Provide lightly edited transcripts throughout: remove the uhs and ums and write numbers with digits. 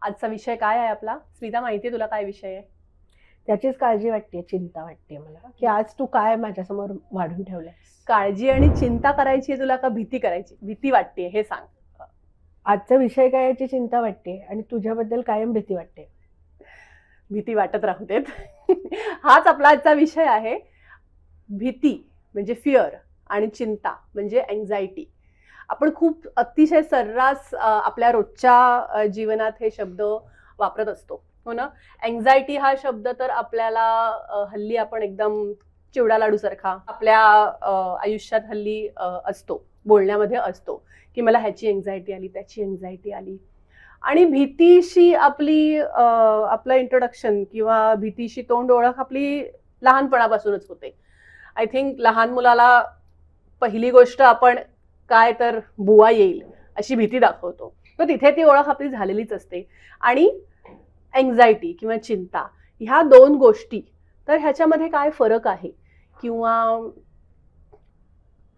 आजचा विषय काय आहे आपला? स्मिता, माहितीये तुला काय विषय आहे? त्याचीच काळजी वाटते, चिंता वाटते मला की आज तू काय माझ्यासमोर वाढून ठेवलंयस. काळजी आणि चिंता करायची आहे तुला का भीती करायची? भीती वाटते हे सांग. आजचा विषय काय याची चिंता वाटते आणि तुझ्याबद्दल कायम भीती वाटते. भीती वाटत राहू देत. हाच आपला आजचा विषय आहे. भीती म्हणजे फिअर आणि चिंता म्हणजे अँझायटी. आपण खूप अतिशय सर्रास आपल्या रोजच्या जीवनात हे शब्द वापरत असतो, हो ना? अँझायटी हा शब्द तर आपल्याला हल्ली आपण एकदम चिवडा लाडू सारखा आपल्या आयुष्यात हल्ली असतो, बोलण्यामध्ये असतो की मला ह्याची अँझायटी आली, त्याची अँझायटी आली. आणि भीतीशी आपलं इंट्रोडक्शन किंवा भीतीशी तोंड ओळख आपली लहानपणापासूनच होते. आय थिंक लहान मुलाला पहिली गोष्ट आपण काय तर बुवा येईल अशी भीती दाखवतो, तर तिथे ती ओळख आपली झालेलीच असते. आणि अँझायटी किंवा चिंता ह्या दोन गोष्टी, तर ह्याच्यामध्ये काय फरक आहे किंवा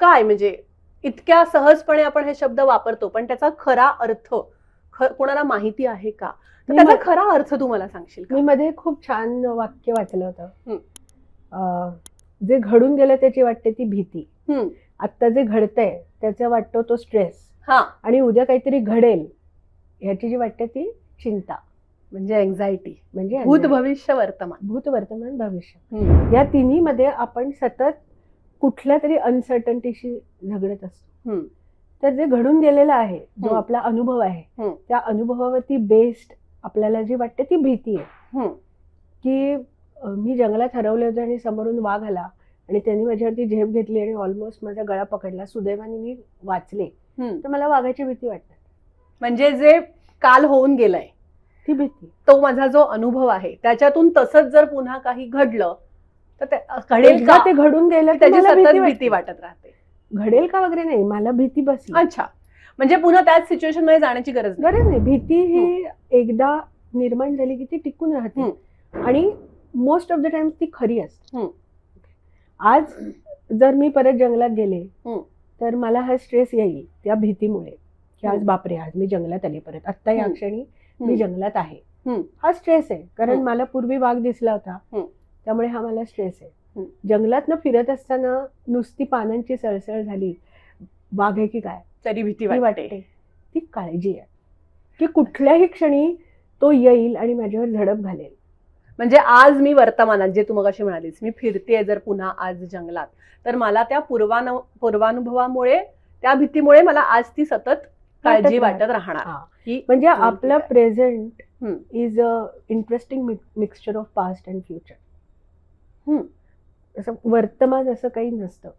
काय, म्हणजे इतक्या सहजपणे आपण हे शब्द वापरतो पण त्याचा खरा अर्थ कोणाला माहिती आहे का? तर त्याचा खरा अर्थ तू मला सांगशील का? मी मध्ये खूप छान वाक्य वाचलं होतं, जे घडून गेलं त्याची वाटते ती भीती, आता जे घडतंय त्याचा वाटतो तो स्ट्रेस, आणि उद्या काहीतरी घडेल ह्याची जी वाटते ती चिंता म्हणजे अँझायटी. म्हणजे भूत, anxiety. भविष्य, वर्तमान. भूत, वर्तमान, भविष्य या तिन्ही मध्ये आपण सतत कुठल्या तरी अनसर्टनिटीशी झगडत असतो. तर जे घडून गेलेलं आहे, जो आपला अनुभव आहे, त्या अनुभवावरती बेस्ड आपल्याला जी वाटते ती भीती आहे. की मी जंगलात हरवले होते आणि समोरून वाघ आला आणि त्यांनी माझ्यावरती झेप घेतली आणि ऑलमोस्ट माझा गळा पकडला, सुदैवाने मी वाचले, तर मला वाघाची भीती वाटते. म्हणजे जे काल होऊन गेलंय ती भीती, तो माझा जो अनुभव आहे त्याच्यातून तसंच जर पुन्हा काही घडलं तर घडेल का, ते घडून गेलं त्याची सतत भीती वाटत राहते. घडेल का वगैरे नाही, मला भीती बसली. अच्छा, म्हणजे पुन्हा त्याच सिच्युएशन मध्ये जाण्याची गरज नाही. भीती ही एकदा निर्माण झाली की ती टिकून राहते आणि मोस्ट ऑफ द टाइम ती खरी असते. आज जर मी परत जंगलात गेले तर मला हा स्ट्रेस येईल त्या भीतीमुळे की आज बापरे, आज मी जंगलात आले, परत आत्ता या क्षणी मी जंगलात आहे. हा स्ट्रेस आहे, कारण मला पूर्वी वाघ दिसला होता, त्यामुळे हा मला स्ट्रेस आहे. जंगलात फिरत असताना नुसती पानांची सळसळ झाली, वाघ आहे की काय तरी भीती वाटते. ती काळजी आहे की कुठल्याही क्षणी तो येईल आणि माझ्यावर झडप घालेल. म्हणजे आज मी वर्तमानात, जे तू मगाशी म्हणालीस, मी फिरतेय जर पुन्हा आज जंगलात, तर मला त्या पूर्वानुभवामुळे, त्या भीतीमुळे मला आज ती सतत काळजी वाटत राहणार. म्हणजे आपलं present is a interesting mixture of past and future. असं वर्तमान असं काही नसतं,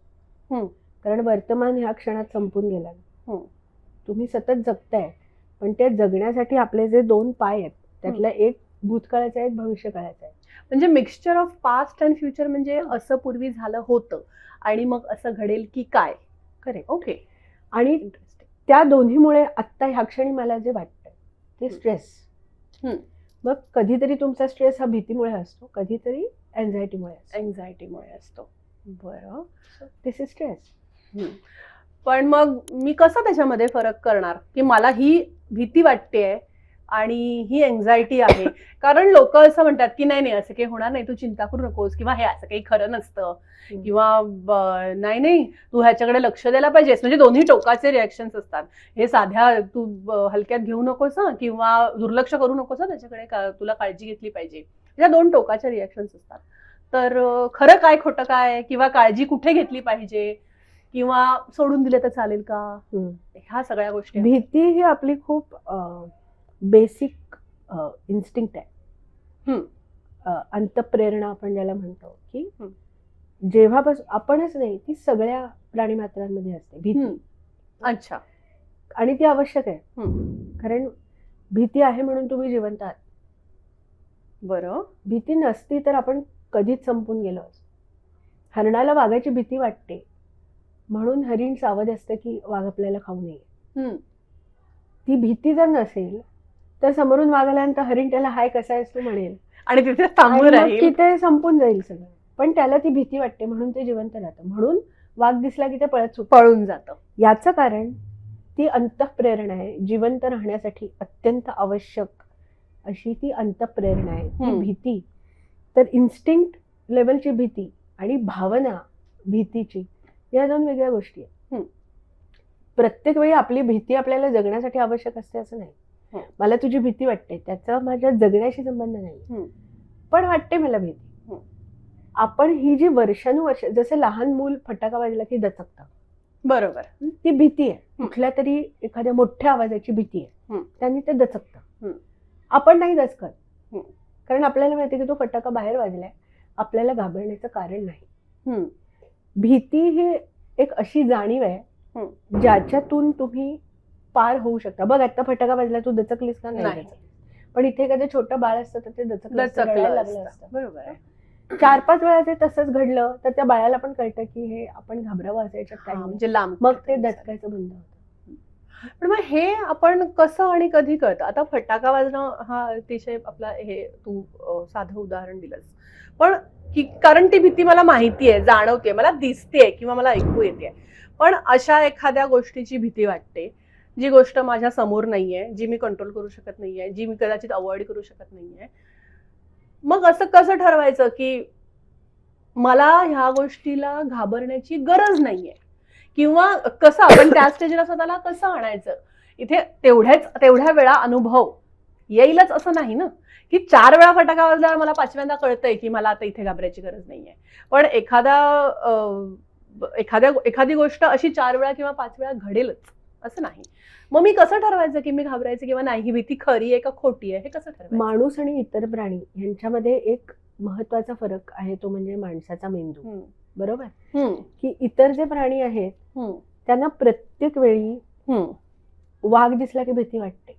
कारण वर्तमान ह्या क्षणात संपून गेला. तुम्ही सतत जगताय, पण त्या जगण्यासाठी आपले जे दोन पाय आहेत त्यातला एक भूतकाळाचा आहे, एक भविष्यकाळाचा आहे. म्हणजे mixture of past and future, म्हणजे असं पूर्वी झालं होतं आणि मग असं घडेल की काय. करेक्ट. ओके. आणि त्या दोन्हीमुळे आत्ता ह्या क्षणी मला जे वाटतंय ते स्ट्रेस. मग कधीतरी तुमचा स्ट्रेस हा भीतीमुळे असतो, कधीतरी अँझायटीमुळे असतो. बरं, दिस इज स्ट्रेस. पण मग मी कसं त्याच्यामध्ये फरक करणार की मला ही भीती वाटतेय आणि ही अँझायटी आहे? कारण लोक असं म्हणतात की नाही नाही, असं काही होणार नाही, तू चिंता करू नकोस, किंवा हे असं काही खरं नसतं, किंवा नाही नाही तू ह्याच्याकडे लक्ष द्यायला पाहिजेस. म्हणजे दोन्ही टोकाचे रिॲक्शन्स असतात. हे साध्या तू हलक्यात घेऊ नकोस किंवा दुर्लक्ष करू नकोस, त्याच्याकडे तुला काळजी घेतली पाहिजे. या दोन टोकाच्या रिॲक्शन्स असतात. तर खरं काय खोटं काय, किंवा काळजी कुठे घेतली पाहिजे, किंवा सोडून दिले तर चालेल का, ह्या सगळ्या गोष्टी. भीती ही आपली खूप बेसिक इन्स्टिंक्ट आहे, अंतःप्रेरणा आपण ज्याला म्हणतो, की जेव्हापासून आपणच नाही, ती सगळ्या प्राणीमात्रांमध्ये असते भीती. अच्छा. आणि ती आवश्यक आहे, कारण भीती आहे म्हणून तुम्ही जिवंत आहात. बरं, भीती नसती तर आपण कधीच संपून गेलो असतो. हरणाला वाघाची भीती वाटते म्हणून हरिण सावध असतं की वाघ आपल्याला खाऊ नये. ती भीती जर नसेल तर समोरून वाघ आल्यानंतर हरिण त्याला हाय कसा आहेस तू म्हणेल आणि तिथे थांबून राहील, तिथे संपून जाईल सगळं. पण त्याला ती भीती वाटते म्हणून ते जिवंत राहतं. म्हणून वाघ दिसला की ते पळून जातं. याचं कारण ती अंतःप्रेरणा आहे, जिवंत राहण्यासाठी अत्यंत आवश्यक अशी ती अंतःप्रेरणा आहे, ती हम्म. भीती. तर इन्स्टिंक्ट लेवलची भीती आणि भावना भीतीची या दोन वेगळ्या गोष्टी आहेत. हम्म. प्रत्येक वेळी आपली भीती आपल्याला जगण्यासाठी आवश्यक असते असं नाही. हम्म. मला तुझी भीती वाटते त्याचा माझ्या जगण्याशी संबंध नाही, हम्म. पण वाटते मला भीती. हम्म. आपण ही जी वर्षानुवर्ष, जसं लहान मूल फटाका वाजला की दचकतं, बरोबर. ती भीती आहे. कुठल्या तरी एखाद्या मोठ्या आवाजाची भीती आहे, हम्म. त्यांनी ते दचकतं. हम्म. आपण नाही दचकत, हम्म. कारण आपल्याला माहिती की तो फटाका बाहेर वाजलाय, आपल्याला घाबरण्याचं कारण नाही. हम्म. भीती ही एक अशी जाणीव आहे ज्याच्यातून तुम्ही पार होऊ शकता. बघ, आता फटाका वाजला, तू दचकलीस का? नाही नाही. दचकली. पण इथे एखादं छोटं बाळ असतं तर ते दचकलं असतं, दचकलं रडायला लागलं असतं. असतं. बरोबर आहे. 4-5 वेळा ते तसंच घडलं तर त्या बाळाला पण कळतं की हे आपण घाबरावं असं याच्यात हा, काही नाही. म्हणजे लांब मग ते पडतं. दचकायचं बंद होतं. पण मग हे आपण कसं आणि कधी कळतं? आता फटाका वाजणं हा अतिशय आपला हे तू साधं उदाहरण दिलंस, पण कारण ती भीती मला माहिती आहे, जाणवते, मला दिसते किंवा मला ऐकू येते. पण अशा एखाद्या गोष्टीची भीती वाटते जी गोष्ट माझ्या समोर नाहीये, जी मी कंट्रोल करू शकत नाहीये, जी मी कदाचित अवॉइड करू शकत नाहीये. मग असं कसं ठरवायचं की मला ह्या गोष्टीला घाबरण्याची गरज नाहीये, किंवा कसं आपण त्या स्टेजला स्वतःला कसं आणायचं? इथे तेवढ्या वेळा अनुभव येईलच असं नाही ना, की 4 वेळा फटाका वाजल्यावर मला 5व्यांदा कळतंय की मला आता इथे घाबरायची गरज नाहीये. पण एखादी गोष्ट अशी 4 वेळा किंवा 5 वेळा घडेलच असं नाही. मग मी कसं ठरवायचं की मी घाबरायचं किंवा नाही, ही भीती खरी आहे का खोटी आहे, हे कसं ठरवायचं? माणूस आणि इतर प्राणी यांच्यामध्ये एक महत्वाचा फरक आहे, तो म्हणजे माणसाचा मेंदू. बरोबर? की इतर जे प्राणी आहेत त्यांना प्रत्येक वेळी वाघ दिसला की भीती वाटते.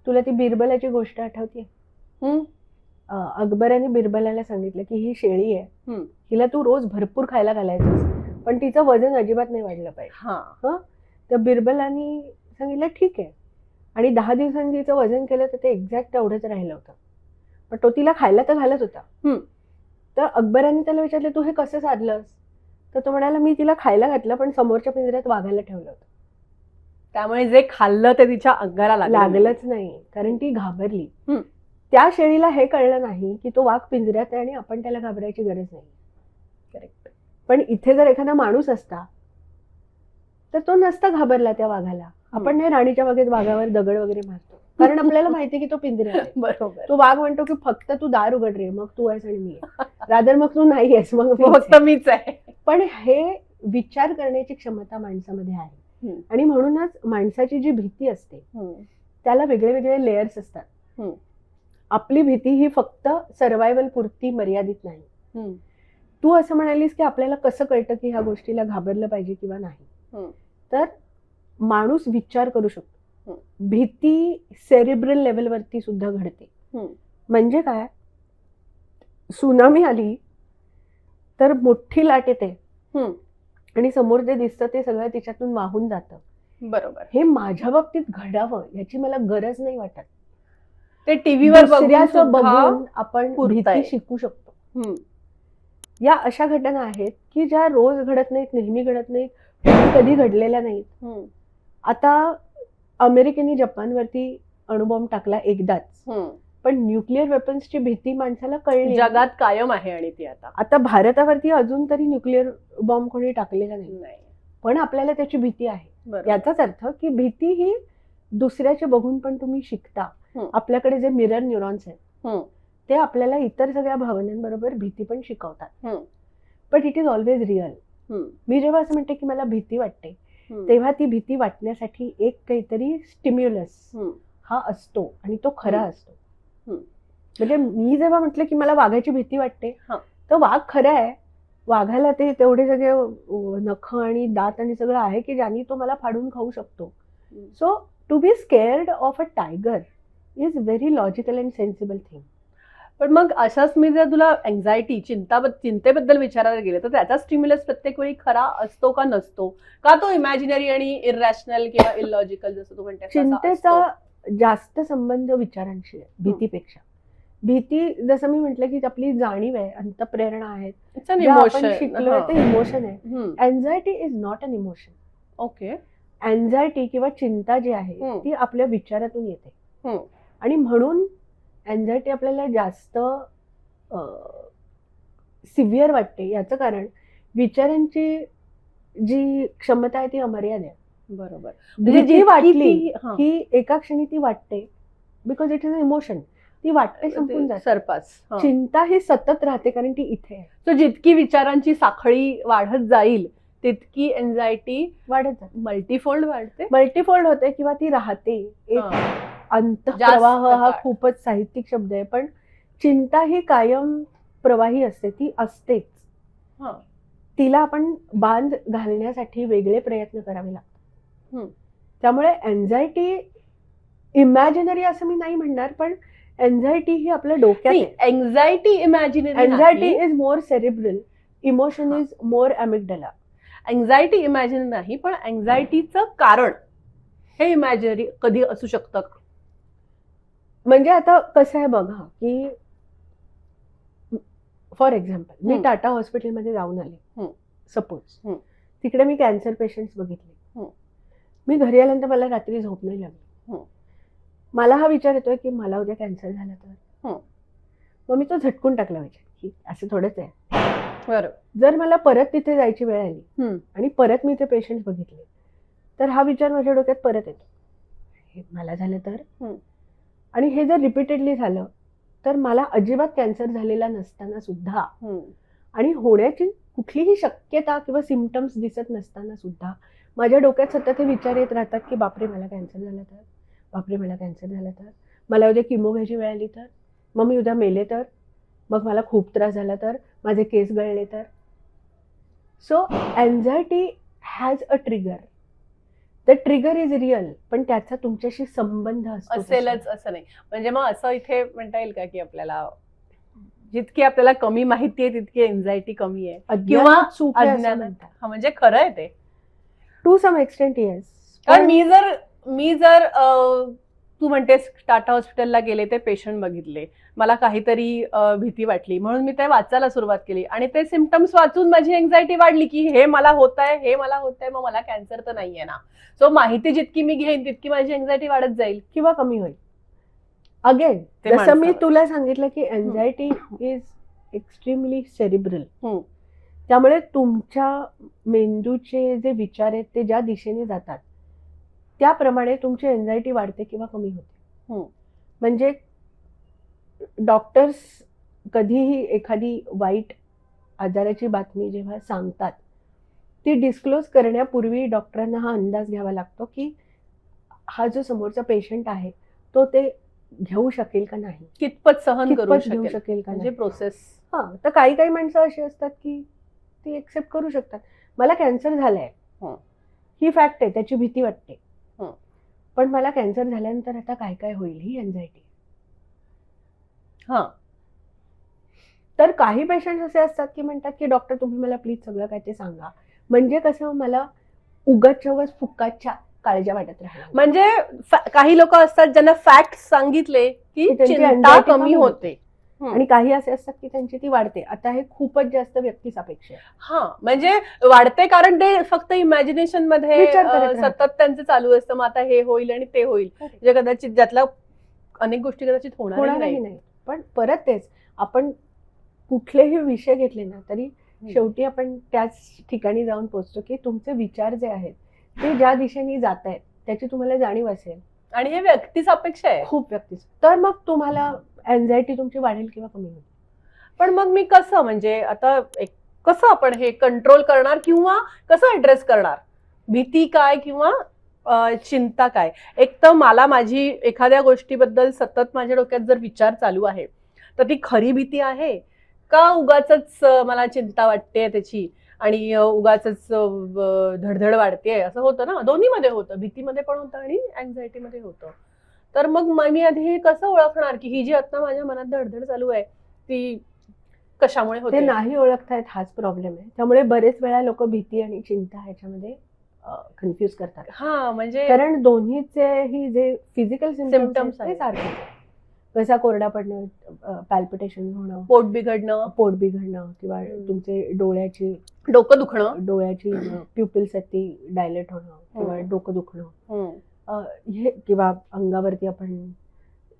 तुला ती बिरबलाची गोष्ट आठवते? अकबराने बिरबलाला सांगितलं की ही शेळी आहे, हिला तू रोज भरपूर खायला घालायचं, पण तिचं वजन अजिबात नाही वाढलं पाहिजे. तर बिरबलाने सांगितलं ठीक आहे, आणि 10 दिवसांनी तिचं वजन केलं तर ते एक्झॅक्ट तेवढंच राहिलं होतं, पण तो तिला खायला तर घालत होता. तर अकबराने त्याला विचारलं तू हे कसं साधलंस? तर तो म्हणाला मी तिला खायला घातलं, पण समोरच्या पिंजऱ्यात वाघायला ठेवलं होतं. त्यामुळे जे खाल्लं ते तिच्या अंगाला लागलंच नाही, कारण ती घाबरली. त्या शेळीला हे कळलं नाही की तो वाघ पिंजऱ्यात आहे आणि आपण त्याला घाबरायची गरज नाही. करेक्ट. पण इथे जर एखादा माणूस असता तर तो नसता घाबरला त्या वाघाला. आपण नाही राणीच्या बागेत वाघावर दगड वगैरे मारतो, कारण आपल्याला माहिती की तो पिंजऱ्यात आहे. बरोबर. तो वाघ म्हणतो की फक्त तू दार उघड रे, मग तू आहेस आणि मी आहे. रादर मग तू नाही आहेस, मग फक्त मीच आहे. पण हे विचार करण्याची क्षमता माणसामध्ये आहे, आणि म्हणूनच माणसाची जी भीती असते त्याला वेगळे वेगळे लेयर्स असतात. आपली भीती ही फक्त सर्व्हायव्हल पुरती मर्यादित नाही. तू असं म्हणालीस की आपल्याला कसं कळतं की ह्या गोष्टीला घाबरलं पाहिजे किंवा नाही? तर माणूस विचार करू शकतो. भीती सेरिब्रल लेवलवरती सुद्धा घडते. म्हणजे काय, सुनामी आली तर मोठी लाट येते आणि समोर जे दिसतं ते सगळं तिच्यातून वाहून जातं. बरोबर. हे माझ्या बाबतीत घडावं याची मला गरज नाही वाटत. ते टीव्हीवर बघून आपण भीती शिकू शकतो. या अशा घटना आहेत की ज्या रोज घडत नाहीत, नेहमी घडत नाहीत, कधी घडलेल्या नाहीत. आता अमेरिकेने जपानवरती अणुबॉम्ब टाकला एकदाच, पण न्यूक्लिअर वेपन्सची भीती माणसाला कळली, जगात कायम आहे. आणि ती आता भारतावरती अजून तरी न्यूक्लिअर बॉम्ब कोणी टाकलेला नाही, पण आपल्याला त्याची भीती आहे. याचाच अर्थ की भीती ही दुसऱ्याचे बघून पण तुम्ही शिकता. आपल्याकडे जे मिरर न्यूरॉन्स आहेत ते आपल्याला इतर सगळ्या भावनांबरोबर भीती पण शिकवतात. But it is always real. मी जेव्हा असं म्हणते की मला भीती वाटते, तेव्हा ती भीती वाटण्यासाठी एक काहीतरी स्टिम्युलस हा असतो आणि तो खरा असतो. म्हणजे मी जेव्हा म्हटलं की मला वाघाची भीती वाटते, तर वाघ खरा आहे. वाघाला ते तेवढे सगळे नख आणि दात आणि सगळं आहे की ज्यांनी तो मला फाडून खाऊ शकतो. So to be scared of a tiger is very logical and sensible thing. पण मग अशाच मी जर तुला एन्झायटी, चिंतेबद्दल विचारायला गेले तर त्याचा स्टिम्युलस प्रत्येक वेळी खरा असतो का नसतो, का तो इमॅजिनरी आणि इरॅशनल किंवा इलॉजिकल जसं तू म्हणते? चिंतेचा जास्त संबंध विचारांशी आहे भीतीपेक्षा. भीती जसं मी म्हटलं की आपली जाणीव आहे, अंतःप्रेरणा आहेत, आपण शिकलोय ते इमोशन आहे. Anxiety is not an emotion. Okay. Anxiety किंवा चिंता जी आहे ती आपल्या विचारातून येते, आणि म्हणून एन्झायटी आपल्याला जास्त सिव्हिअर वाटते याचं कारण विचारांची जी क्षमता आहे ती अमर्याद आहे. बरोबर. भीती जितकी वाटली हां, की एका क्षणी ती वाटते, because it is a emotion, ती वाटते संपून जाते. सरपास. हां. चिंता ही सतत राहते कारण ती इथे आहे, So जितकी विचारांची साखळी वाढत जाईल तितकी एन्झायटी वाढत जाते, मल्टीफोल्ड वाढते. मल्टीफोल्ड होते किंवा ती राहते. एक हां. अंतःप्रवाह हा काळ. खूपच साहित्यिक शब्द आहे, पण चिंता ही कायम प्रवाही असते, ती असतेच. हां. तिला आपण बांध घालण्यासाठी वेगळे प्रयत्न करावे लागतात. हं. त्यामुळे एन्झायटी इमॅजिनरी असं मी नाही म्हणणार, पण एन्झायटी ही आपल्या डोक्यात नाही, आहे. Anxiety imaginary anxiety is more cerebral, emotion हां. Is more amygdala. Anxiety imaginary नाही, पण एन्झायटीचं कारण हे इमॅजिनरी कधी असू शकतं. म्हणजे आता कसं आहे बघा, की फॉर एक्झाम्पल मी हं. टाटा हॉस्पिटलमध्ये जाऊन आले, हं. सपोज हं. तिकडे मी कॅन्सर पेशंट्स बघितले. हं. मी घरी आल्यानंतर मला रात्री झोप नाही लागली. हं. मला हा विचार येतोय की मला उद्या कॅन्सर झाला तर. हं. मग मी तो झटकून टाकला विचार की असं थोडंच आहे. बरोबर. जर मला परत तिथे जायची वेळ आली हं. आणि परत मी ते पेशंट बघितले तर हा विचार माझ्या डोक्यात परत येतो, हे मला झालं तर. हं. आणि हे जर रिपीटेडली झालं तर मला अजिबात कॅन्सर झालेला नसताना सुद्धा हं. आणि होण्याची कुठलीही शक्यता किंवा सिम्पटम्स दिसत नसताना सुद्धा माझ्या डोक्यात सतत हे विचार येत राहतात की बापरे मला कॅन्सर झाला तर, बापरे मला कॅन्सर झाला तर, मला उद्या किमो घ्यायची वेळ आली तर, मग मी उद्या मेले तर, मग मला खूप त्रास झाला तर, माझे केस गळले तर. So anxiety has a trigger. The trigger is real, पण त्याचा तुमच्याशी संबंध असतो. असेलच असं नाही. म्हणजे मग असं इथे म्हणता येईल का की आपल्याला जितकी आपल्याला कमी माहिती आहे तितकी एन्झायटी कमी आहे किंवा अज्ञानात चूक आहे असं अज्ञानात. म्हणतात. हा, म्हणजे खरं आहे ते. To some extent yes. कारण मी जर तू म्हणतेस टाटा हॉस्पिटलला गेले, ते पेशंट बघितले, मला काहीतरी भीती वाटली म्हणून मी ते वाचायला सुरुवात केली आणि ते सिम्पटम्स वाचून माझी एन्झायटी वाढली की हे मला होत आहे, हे मला होत आहे, मग मला कॅन्सर तर नाहीये ना. सो माहिती जितकी मी घेईन तितकी माझी एन्झायटी वाढत जाईल किंवा कमी होईल. अगेन ते जसं मी माणसावर. तुला सांगितलं की एन्झायटी इज एक्स्ट्रीमली सेरिब्रल. हं. त्यामुळे तुमच्या मेंदूचे जे विचार आहेत ते ज्या दिशेने जातात त्याप्रमाणे तुमची एन्झायटी वाढते किंवा कमी होते. हं. म्हणजे डॉक्टर्स कधीही एखादी वाईट आजाराची बातमी जेव्हा सांगतात ती डिस्क्लोज करण्यापूर्वी डॉक्टरांना हा अंदाज घ्यावा लागतो की हा जो समोरचा पेशंट आहे तो ते घेऊ शकेल का नाही, कितपत सहन करू कितपत घेऊ शकेल, शकेल का म्हणजे नाही. प्रोसेस. हा, तर काही काही माणसं अशी असतात की ती एक्सेप्ट करू शकतात. मला कॅन्सर झालाय हं. ही फॅक्ट आहे, त्याची भीती वाटते, हं. पण मला कॅन्सर झाल्यानंतर आता काय काय होईल ही एन्झायटी. हा. तर काही पेशंट असे असतात की म्हणतात की डॉक्टर तुम्ही मला प्लीज सगळं काय ते सांगा, म्हणजे कसं मला उगाचच्या उगाच फुक्काच्या काळज्या वाटत राहणार. म्हणजे काही लोक असतात ज्यांना फॅक्ट सांगितले की की त्यांची चिंता anxiety कमी कमी होते. हं. आणि काही असे असतात की त्यांची ती वाढते. आता हे खूपच जास्त व्यक्तिसापेक्ष आहे. हा, म्हणजे वाढते कारण ते फक्त इमॅजिनेशन मध्ये विचार करत राहतात. सतत त्यांचं चालू असतं, मग आता हे होईल आणि ते होईल, जे कदाचित ज्यातला अनेक गोष्टी कदाचित होणार होणारही नाही. पण परत तेच, आपण कुठलेही विषय घेतले ना तरी शेवटी आपण त्याच ठिकाणी जाऊन पोहोचतो की तुमचे विचार जे आहेत ते ज्या दिशेने जात आहेत त्याची तुम्हाला जाणीव असेल. आणि हे व्यक्तिसापेक्ष आहे. खूप व्यक्तीच, तर मग तुम्हाला एन्झायटी तुमची वाढेल किंवा कमी होईल. पण मग मी कसं, म्हणजे आता कसं आपण हे कंट्रोल करणार किंवा कसं ऍड्रेस करणार, भीती काय किंवा चिंता काय. एक तर मला माझी एखाद्या गोष्टीबद्दल सतत माझ्या डोक्यात जर विचार चालू आहे तर ती खरी भीती आहे का उगाचच मला चिंता वाटते त्याची आणि उगाचच धडधड वाढते, असं होतं ना. दोन्हीमध्ये होतं, भीतीमध्ये पण होतं आणि अँझायटीमध्ये होतं. तर मग मी आधी कसं ओळखणार की ही जी आता माझ्या मनात धडधड चालू आहे ती कशामुळे ते होते. नाही ओळखतायत, हाच प्रॉब्लेम आहे. त्यामुळे बरेच वेळा लोक भीती आणि चिंता ह्याच्यामध्ये कन्फ्युज करतात. हा, म्हणजे कारण दोन्हीचे जे फिजिकल सिम्पटम्स Symptoms आहेत आहेत. ते सारखे आहेत. घसा कोरडा पडणं, पॅल्पिटेशन होणं, पोट बिघडणं, पोट बिघडणं किंवा तुमचे डोकं दुखणं, डोळ्याची प्युपिल्स आहेत ती डायलेट होणं किंवा डोकं दुखणं, हं. हे किंवा अंगावरती आपण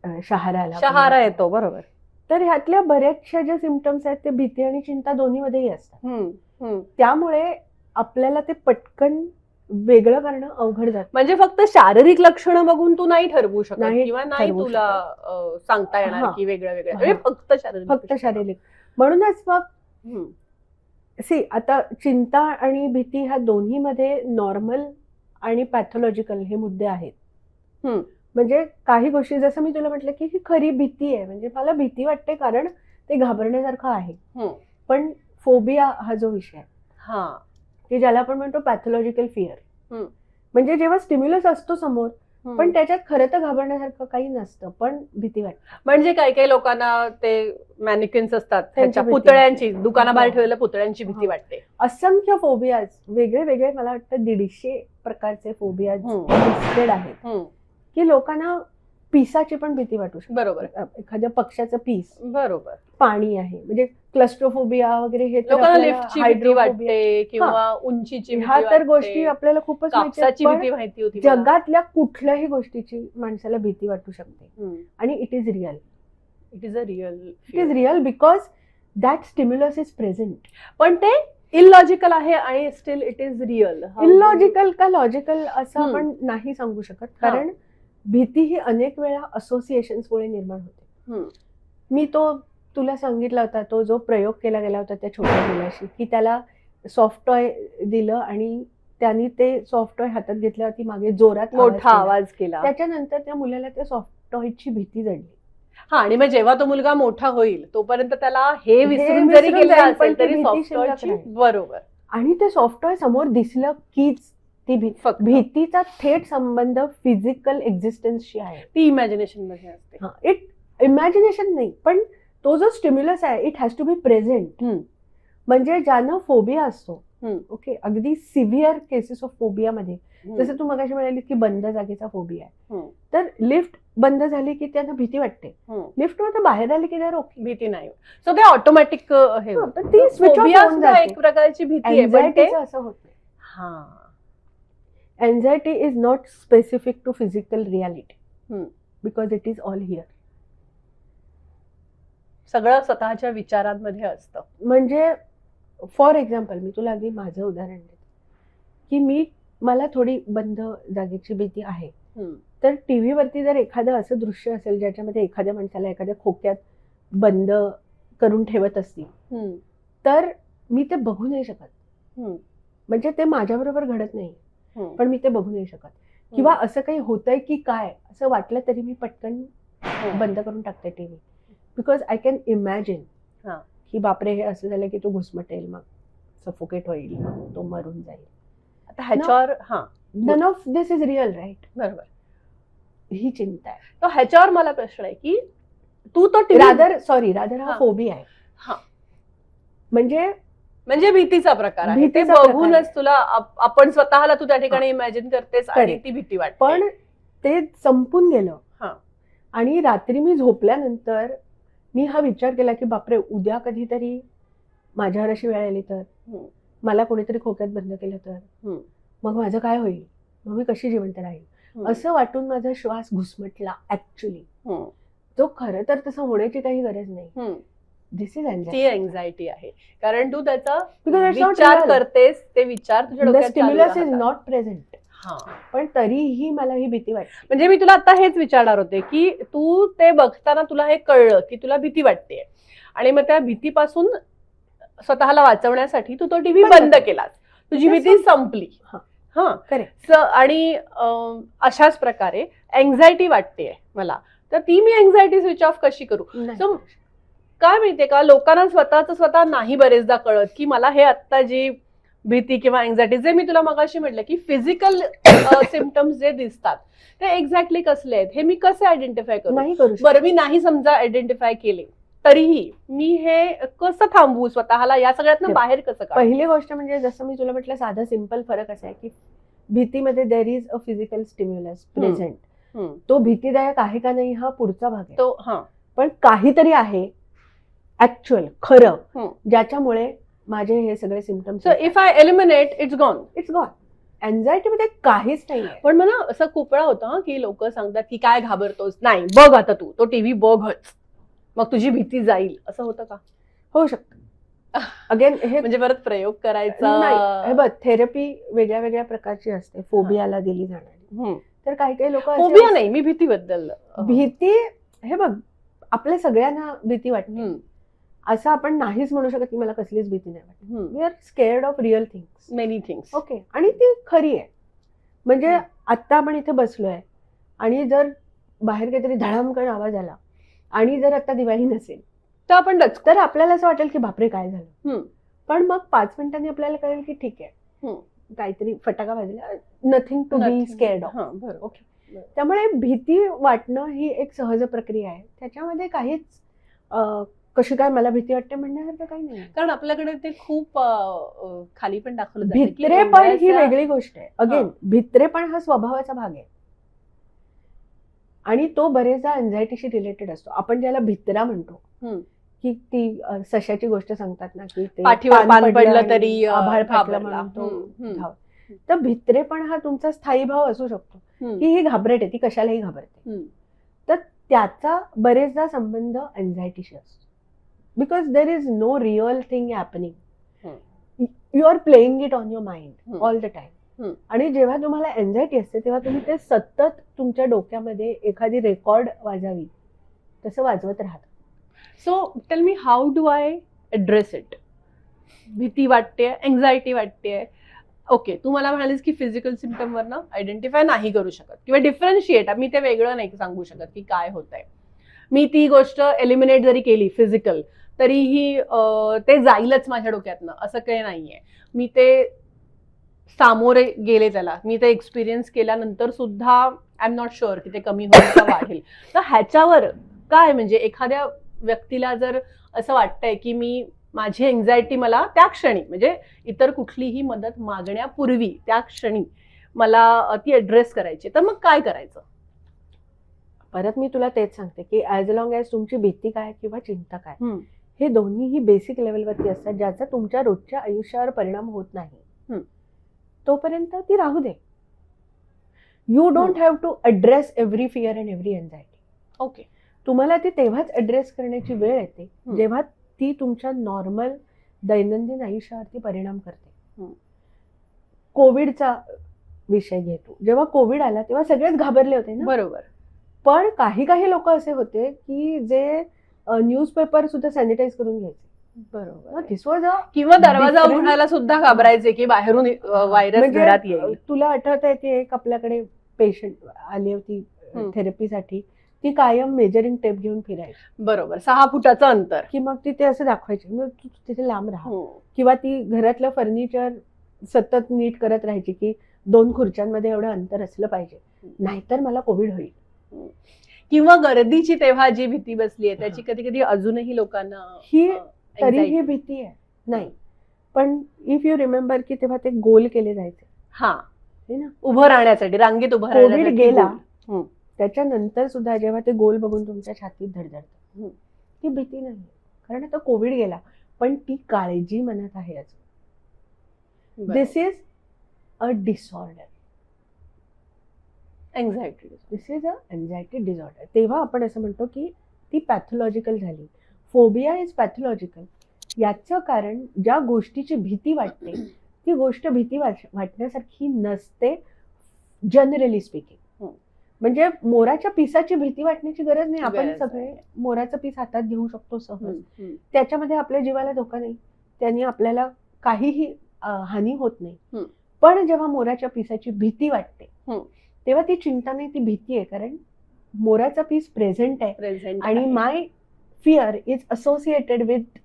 शहारा येतो, बरोबर. तर ह्यातल्या बऱ्याचशा ज्या सिम्पटम्स आहेत ते भीती आणि चिंता दोन्हीमध्येही असतात. त्यामुळे आपल्याला ते पटकन वेगळं करणं अवघड जातं. म्हणजे फक्त शारीरिक लक्षणं बघून तू नाही ठरवू शकत नाही किंवा नाही ठरवू तुला सांगता येणार हा. की वेगळं वेगळं, हा. म्हणजे फक्त शारीरिक फक्त लक्षणं. शारीरिक. म्हणूनच मग सी आता चिंता आणि भीती ह्या दोन्हीमध्ये नॉर्मल आणि पॅथॉलॉजिकल हे मुद्दे आहेत. म्हणजे काही गोष्टी जसं मी तुला म्हटलं की ही खरी भीती आहे, म्हणजे मला भीती वाटते कारण ते घाबरण्यासारखं आहे. पण फोबिया हा जो विषय आहे की ज्याला आपण म्हणतो पॅथॉलॉजिकल फिअर, म्हणजे जेव्हा स्टिम्युलस असतो समोर पण त्याच्यात खरं तर घाबरण्यासारखं काही नसतं पण भीती वाटते. म्हणजे काही काही लोकांना ते मॅनिक्विन्स असतात त्यांच्या भीती पुतळ्यांची, दुकानाबाहेर ठेवलेल्या पुतळ्यांची भीती वाटते. असंख्य फोबियाज वेगळे वेगळे, मला वाटतं 150 प्रकारचे फोबियाज लिस्टेड आहेत की लोकांना पिसाची पण भीती वाटू शकते. बरोबर. एखाद्या पक्षाचं पीस, बरोबर, पाणी आहे, म्हणजे क्लस्ट्रोफोबिया वगैरे हे लोकांना लिफ्टची भीती वाटते किंवा उंचीची भीती ह्या तर वाटते. गोष्टी आपल्याला खूपच कापसाची भीती माहिती होती मला. जगातल्या कुठल्याही गोष्टीची माणसाला भीती वाटू शकते आणि it is real. It is a real. It is real because that stimulus is present. पण ते इलॉजिकल आहे आणि still it is real. Illogical का लॉजिकल असं आपण नाही सांगू शकत, कारण भीती ही अनेक वेळा असोसिएशन्समुळे निर्माण होते. मी तो तुला सांगितला होता तो जो प्रयोग केला गेला होता त्या छोट्या मुलाशी की त्याला सॉफ्ट टॉय दिलं आणि त्यांनी ते सॉफ्ट टॉय हातात घेतल्यावरती मागे जोरात मोठा आवाज केला. त्याच्यानंतर त्या मुलाला त्या सॉफ्ट टॉयची भीती जडली. आणि मग जेव्हा तो मुलगा मोठा होईल तोपर्यंत त्याला हे विसरून जरी गेलं असेल तरी सॉफ्ट टॉयची. बरोबर. आणि ते सॉफ्ट टॉय समोर दिसलं कीच ती भीतीचा थेट संबंध फिजिकल एक्झिस्टन्सशी आहे. ती इमॅजिनेशन मध्ये असते. इट इमॅजिनेशन नाही, पण तो जो स्टिम्युलस आहे it has to be present. म्हणजे ज्यानं फोबिया असतो, ओके, अगदी सिव्हिअर केसेस ऑफ फोबिया मध्ये जसं तू मगाशी म्हणाली की बंद जागेचा फोबिया आहे, तर लिफ्ट बंद झाली की त्यांना भीती वाटते. लिफ्ट मध्ये बाहेर आली की ओके भीती नाही. सो ते ऑटोमॅटिक हे एक प्रकारची भीती आहे. पण ते असं होत नाही. Anxiety is not specific to physical reality because it is all here. सगळं स्वतःच्या विचारांमध्ये असतं. म्हणजे फॉर एक्झाम्पल मी तुला अगदी माझं उदाहरण देते की मला थोडी बंद जागेची भीती आहे. तर टीव्ही वरती जर एखादं असं दृश्य असेल ज्याच्यामध्ये एखाद्या माणसाला एखाद्या खोक्यात बंद करून ठेवत असतील तर मी ते बघू नाही शकत. म्हणजे ते माझ्याबरोबर घडत नाही पण मी ते बघू नाही शकत. किंवा असं काही होतंय की काय असं वाटलं तरी मी पटकन बंद करून टाकते TV, because I can imagine की बापरे हे असं झालं की तो घुसमटेल, मग सफोकेट होईल, तो मरून जाईल. आता ह्याच्यावर none of this is real, right? बरोबर. ही चिंता आहे. तर ह्याच्यावर मला प्रश्न आहे की तू तो रादर हा फोबिया आहे. म्हणजे भीतीचा प्रकार आहे. ते बघूनच तुला आपण स्वतःला तू त्या ठिकाणी इमॅजिन करतेस आणि ती भीती वाटते. पण ते संपून गेलं आणि रात्री मी झोपल्यानंतर मी हा विचार केला की बापरे उद्या कधीतरी माझ्यावर अशी वेळ आली तर, मला कोणीतरी खोक्यात बंद केलं तर मग माझं काय होईल, मग मी कशी जिवंत राहील, असं वाटून माझा श्वास घुसमटला. ऍक्च्युली तो खरं तर तसं होण्याची काही गरज नाही. दिस इज एन्झायटी आहे, कारण तू त्याचा विचार करतेस, ते विचार तुझ्या डोक्यात स्टिम्युलस इज नॉट प्रेझेंट. पण तरीही मला ही भीती वाटते. म्हणजे मी तुला आता हेच विचारणार होते की तू ते बघताना तुला हे कळलं की तुला भीती वाटते आणि मग त्या भीतीपासून स्वतःला वाचवण्यासाठी तू तो टीव्ही बंद केलास, तुझी भीती संपली. आणि अशाच प्रकारे एन्झायटी वाटते मला, तर ती मी एन्झायटी स्विच ऑफ कशी करू? सो काय माहितीये का, लोकांना स्वतः नाही बरेचदा कळत की मला हे आता जी भीती किंवा एन्झायटी, जे मी तुला मगाशी म्हटलं की फिजिकल सिम्पटम्स जे दिसतात ते एक्झॅक्टली कसले आहेत हे मी कसे आयडेंटिफाय करू? बरं, मी नाही समजा आयडेंटिफाय केले तरीही मी हे कसं थांबवू स्वतःला, या सगळ्यातनं बाहेर कसं काढू? पहिली गोष्ट म्हणजे जसं मी तुला म्हटलं साधा सिंपल फरक असा आहे की भीतीमध्ये there is a physical stimulus present. तो भीतीदायक आहे का नाही हा पुढचा भाग आहे. तो पण काहीतरी आहे ऍक्च्युअल खरं ज्याच्यामुळे माझे हे सगळे symptoms. So if I eliminate it's gone. It's gone. Anxiety मध्ये काहीच नाहीये. पण मला असं खूप वेळा होतं की लोक सांगतात की काय घाबरतोस, नाही बघ आता तू तो टीव्ही बघच, मग तुझी भीती जाईल, असं होतं का? होऊ शकतं. अगेन हे म्हणजे परत प्रयोग करायचा नाही, हे बघ, थेरपी वेगळ्या वेगळ्या प्रकारची असते, फोबियाला दिली जाणारी. तर काही काही लोक फोबिया नाही, मी भीतीबद्दल भीती, हे बघ, आपल्या सगळ्यांना भीती वाटते, असं आपण नाहीच म्हणू शकत की मला कसलीच भीती नाही वाटत. We are scared of real things, many things. Okay, आणि ती खरी आहे. म्हणजे आत्ता आपण इथे बसलोय आणि जर बाहेर काहीतरी धडामकन आवाज आला आणि जर आता दिवाळी नसेल तर आपण डचतो, तर आपल्याला असं वाटेल की बापरे काय झालं. पण मग 5 मिनिटांनी आपल्याला कळेल की ठीक आहे, काहीतरी फटाका वाजला, nothing to be scared of. Okay, त्यामुळे भीती वाटणं ही एक सहज प्रक्रिया आहे, त्याच्यामध्ये काहीच कशी काय मला भीती वाटते म्हणण्यासारखं काही नाही. कारण आपल्याकडे ते खूप खाली पण दाखवलं जातं की भित्रेपण ही वेगळी गोष्ट आहे. अगेन, भित्रेपण हा स्वभावाचा भाग आहे आणि तो बरेचदा अँझायटीशी रिलेटेड असतो. आपण ज्याला भित्रा म्हणतो, की ती सशाची गोष्ट सांगतात ना, की ते पाठीवर पान पडलं आणि तरी आभाळ फाटलं घाबरला. म्हणून तो धाव. तर भित्रेपण हा तुमचा स्थायी भाव असू शकतो की ही घाबरट आहे, ती कशालाही घाबरते. तर त्याचा बरेचदा संबंध अँझायटीशी असतो, because there is no real thing happening, you are playing it on your mind all the time. आणि जेव्हा तुम्हाला अँझायटी असते तेव्हा तुम्ही ते सतत तुमच्या डोक्यामध्ये एखादी रेकॉर्ड वाजावी तसं वाजवत राहता. So tell me, how do I address it? भीती वाटते, अँझायटी वाटते, ओके, तू मला म्हणालीस की फिजिकल सिम्पटम वरनं आयडेंटिफाय नाही करू शकत किंवा डिफरन्शिएट, मी ते वेगळं नाही सांगू शकत की काय होतंय. मी ती गोष्ट एलिमिनेट जरी केली फिजिकल, तरीही ते जाईलच माझ्या डोक्यातनं, असं काही नाहीये. मी ते सामोरे गेले त्याला, मी ते एक्सपिरियन्स केल्यानंतर सुद्धा आय एम नॉट शुअर की ते कमी होईल का वाढेल. तर ह्याच्यावर काय, म्हणजे एखाद्या व्यक्तीला जर असं वाटतंय की मी माझी एन्झायटी मला त्या क्षणी, म्हणजे इतर कुठलीही मदत मागण्यापूर्वी त्या क्षणी मला ती ऍड्रेस करायची, तर मग काय करायचं? परत मी तुला तेच सांगते की ऍज लॉंग ऍज तुमची भीती काय किंवा चिंता काय, हे दोन्हीही बेसिक लेवलवरती असतात, ज्याचा तुमच्या रोजच्या आयुष्यावर परिणाम होत नाही, तोपर्यंत ती राहू दे. You don't have to address every fear and every anxiety. Okay, तुम्हाला ती तेव्हाच अड्रेस करण्याची वेळ येते जेव्हा ती तुमच्या नॉर्मल दैनंदिन आयुष्यावरती परिणाम करते. कोविडचा विषय घेतो, जेव्हा कोविड आला तेव्हा सगळेच घाबरले होते ना. बरोबर. पण काही काही लोक असे होते की जे न्यूजपेपर सुद्धा सॅनिटाईज करून घ्यायचे. बरोबर. दिस वॉज किंवा दरवाजा उघडायला सुद्धा घाबरायचे की बाहेरून व्हायरस घरात येईल. तुला आठवत आहे ती एक आपल्याकडे पेशंट आली होती थेरपीसाठी, ती कायम मेजरिंग टेप घेऊन फिरायची. बरोबर, 6 फुटाचं अंतर. की मग ती ते असं दाखवायची, मग तू तिथे लांब राहा. किंवा ती घरातलं फर्निचर सतत नीट करत राहायची की 2 खुर्च्यांमध्ये एवढं अंतर असलं पाहिजे, नाहीतर मला कोविड होईल. किंवा गर्दीची तेव्हा जी भीती बसली आहे त्याची कधी कधी अजूनही लोकांना ही तरी ही भीती आहे नाही. पण इफ यू रिमेंबर की तेव्हा ते गोल केले जायचे, ना, उभं राहण्यासाठी, रांगेत उभं राहण्यासाठी. कोविड गेला त्याच्यानंतर सुद्धा जेव्हा ते गोल बघून तुमच्या छातीत धडधडतं, ती भीती नाही, कारण आता कोविड गेला, पण ती काळजी मनात आहे अजून. This is a disorder, anxiety. This is a anxiety disorder. तेव्हा आपण असं म्हणतो की ती पॅथॉलॉजिकल झाली. Phobia is pathological. याचं कारण ज्या गोष्टीची भीती वाटते ती गोष्ट भीती वाटण्यासारखी नसते, जनरली स्पीकिंग. म्हणजे मोराच्या पिसाची भीती वाटण्याची गरज नाही. आपण सगळे मोराचं पीस हातात घेऊ शकतो सहज, त्याच्यामध्ये आपल्या जीवाला धोका नाही, त्यांनी आपल्याला काहीही हानी होत नाही. पण जेव्हा मोराच्या पिसाची भीती वाटते तेव्हा ती चिंता नाही, ती भीती आहे, कारण मोराचा पीस प्रेझेंट आहे आणि my fear is associated with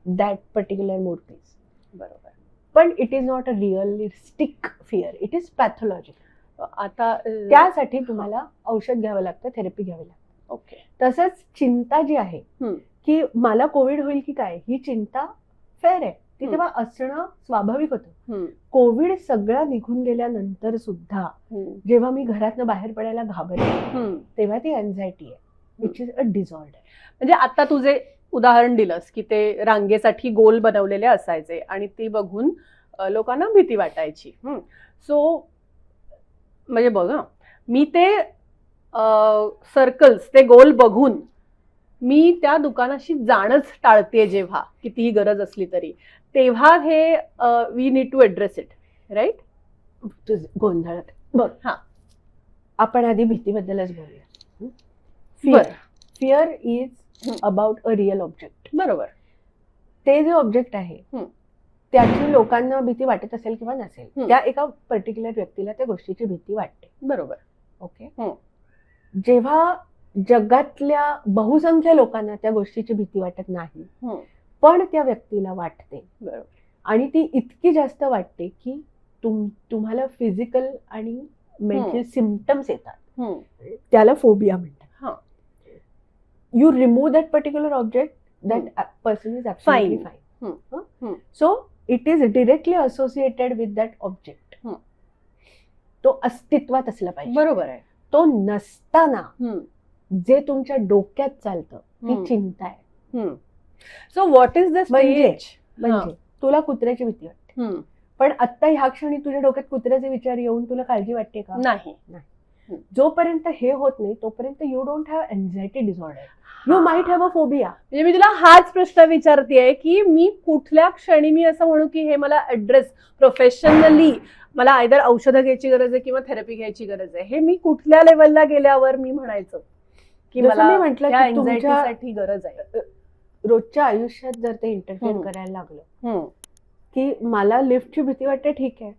that particular more piece. बरोबर. पण it is not a realistic fear, it is pathological. आता त्यासाठी तुम्हाला औषध घ्यावं लागतं, थेरपी घ्यावी लागते. ओके. तसंच चिंता जी आहे की मला कोविड होईल की काय, ही चिंता फेअर आहे, ती तेव्हा असणं स्वाभाविक होतं. कोविड सगळं निघून गेल्यानंतर सुद्धा जेव्हा मी घरातनं बाहेर पडायला घाबरते तेव्हा ती अँझायटी आहे, विच इज अ डिसऑर्डर. म्हणजे आता तुझे उदाहरण दिलंस की ते रांगेसाठी गोल बनवलेले असायचे आणि ती बघून लोकांना भीती वाटायची. सो म्हणजे बघा, मी ते सर्कल्स, ते गोल बघून मी त्या दुकानाशी जाणंच टाळते, जेव्हा कितीही गरज असली तरी, तेव्हा हे we need to address it, right? तुझं गोंधळात बघ. हा. आपण आधी भीतीबद्दलच बोलूया. बरं. Fear is about a real object. बरोबर. ते जे ऑब्जेक्ट आहे त्याची लोकांना भीती वाटत असेल किंवा नसेल, त्या एका पर्टिक्युलर व्यक्तीला त्या गोष्टीची भीती वाटते. बरोबर. ओके. जेव्हा जगातल्या बहुसंख्य लोकांना त्या गोष्टीची भीती वाटत नाही, पण त्या व्यक्तीला वाटते. बरोबर. आणि ती इतकी जास्त वाटते की तुम्हाला फिजिकल आणि मेंटल सिम्पटम्स येतात, त्याला फोबिया म्हणतात. You remove that particular object, that person is absolutely fine. So it is directly associated with that object. तो अस्तित्वात असला पाहिजे. बरोबर आहे. तो नसताना जे तुमच्या डोक्यात चालतं ती चिंता आहे. So what is the stage? म्हणजे तुला कुत्र्याची भीती वाटते, पण आता ह्या क्षणी तुझ्या डोक्यात कुत्र्याचे विचार येऊन तुला काळजी वाटते का? नाही. जोपर्यंत हे होत नाही तोपर्यंत you don't have anxiety disorder, you might have a phobia. म्हणजे मी तुला हाच प्रश्न विचारतेय की मी कुठल्या क्षणी मी असं म्हणू की हे मला ऍड्रेस प्रोफेशनली, मला आयदर औषधं घ्यायची गरज आहे किंवा थेरपी घ्यायची गरज आहे, हे मी कुठल्या लेवलला गेल्यावर मी म्हणायचं की मला एन्झायटीसाठी गरज आहे? रोजच्या आयुष्यात जर ते इंटरफेअर करायला लागलं की मला लिफ्टची भीती वाटते, ठीक आहे,